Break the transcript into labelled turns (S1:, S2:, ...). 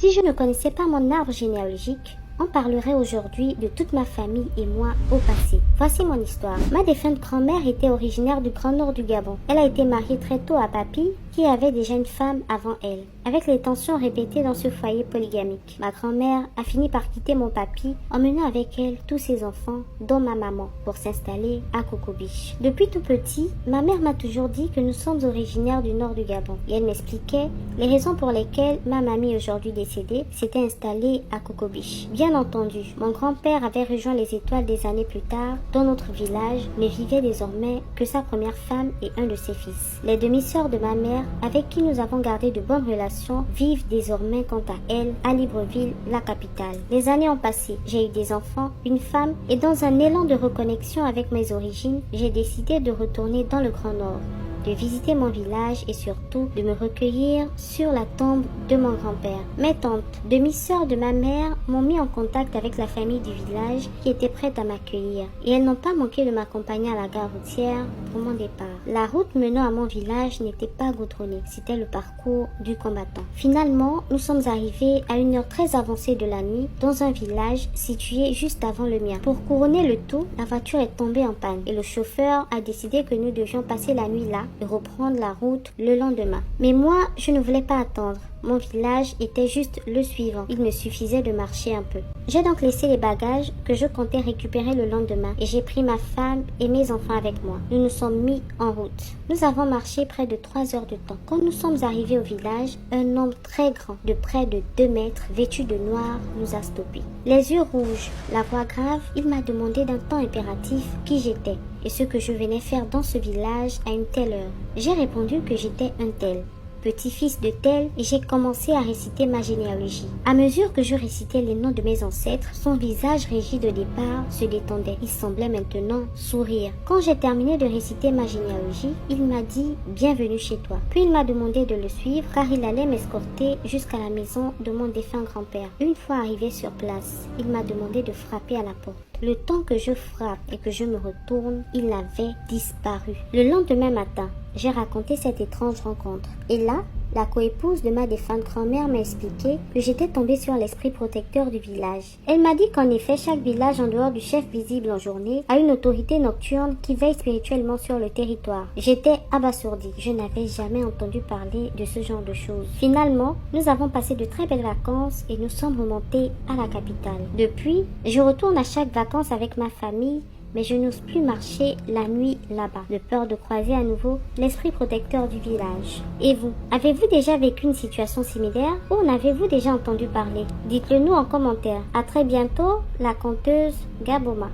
S1: Si je ne connaissais pas mon arbre généalogique, on parlerait aujourd'hui de toute ma famille et moi au passé. Voici mon histoire. Ma défunte grand-mère était originaire du Grand Nord du Gabon. Elle a été mariée très tôt à Papi, qui avait déjà une femme avant elle. Avec les tensions répétées dans ce foyer polygamique, ma grand-mère a fini par quitter mon papy, emmenant avec elle tous ses enfants, dont ma maman, pour s'installer à Coco Beach. Depuis tout petit, ma mère m'a toujours dit que nous sommes originaires du nord du Gabon. Et elle m'expliquait les raisons pour lesquelles ma mamie, aujourd'hui décédée, s'était installée à Coco Beach. Bien entendu, mon grand-père avait rejoint les étoiles des années plus tard dans notre village, mais vivait désormais que sa première femme et un de ses fils. Les demi-sœurs de ma mère, avec qui nous avons gardé de bonnes relations, vivent désormais quant à elles à Libreville, la capitale. Les années ont passé, j'ai eu des enfants, une femme, et dans un élan de reconnexion avec mes origines, j'ai décidé de retourner dans le Grand Nord, de visiter mon village et surtout de me recueillir sur la tombe de mon grand-père. Mes tantes, demi-sœurs de ma mère, m'ont mis en contact avec la famille du village qui était prête à m'accueillir et elles n'ont pas manqué de m'accompagner à la gare routière pour mon départ. La route menant à mon village n'était pas goudronnée, c'était le parcours du combattant. Finalement, nous sommes arrivés à une heure très avancée de la nuit dans un village situé juste avant le mien. Pour couronner le tout, la voiture est tombée en panne et le chauffeur a décidé que nous devions passer la nuit là et reprendre la route le lendemain. Mais moi, je ne voulais pas attendre. Mon village était juste le suivant. Il me suffisait de marcher un peu. J'ai donc laissé les bagages que je comptais récupérer le lendemain et j'ai pris ma femme et mes enfants avec moi. Nous nous sommes mis en route. Nous avons marché près de 3 heures de temps. Quand nous sommes arrivés au village, un homme très grand, de près de 2 mètres, vêtu de noir, nous a stoppés. Les yeux rouges, la voix grave, il m'a demandé d'un ton impératif qui j'étais et ce que je venais faire dans ce village à une telle heure. J'ai répondu que j'étais un tel, petit-fils de tel, et j'ai commencé à réciter ma généalogie. À mesure que je récitais les noms de mes ancêtres, son visage rigide au départ se détendait. Il semblait maintenant sourire. Quand j'ai terminé de réciter ma généalogie, il m'a dit « Bienvenue chez toi ». Puis il m'a demandé de le suivre car il allait m'escorter jusqu'à la maison de mon défunt grand-père. Une fois arrivé sur place, il m'a demandé de frapper à la porte. Le temps que je frappe et que je me retourne, il avait disparu. Le lendemain matin, j'ai raconté cette étrange rencontre. Et là, la coépouse de ma défunte grand-mère m'a expliqué que j'étais tombée sur l'esprit protecteur du village. Elle m'a dit qu'en effet, chaque village en dehors du chef visible en journée a une autorité nocturne qui veille spirituellement sur le territoire. J'étais abasourdie. Je n'avais jamais entendu parler de ce genre de choses. Finalement, nous avons passé de très belles vacances et nous sommes remontés à la capitale. Depuis, je retourne à chaque vacances avec ma famille, mais je n'ose plus marcher la nuit là-bas, de peur de croiser à nouveau l'esprit protecteur du village. Et vous, avez-vous déjà vécu une situation similaire ou en avez-vous déjà entendu parler? Dites-le nous en commentaire. À très bientôt, la conteuse Gaboma.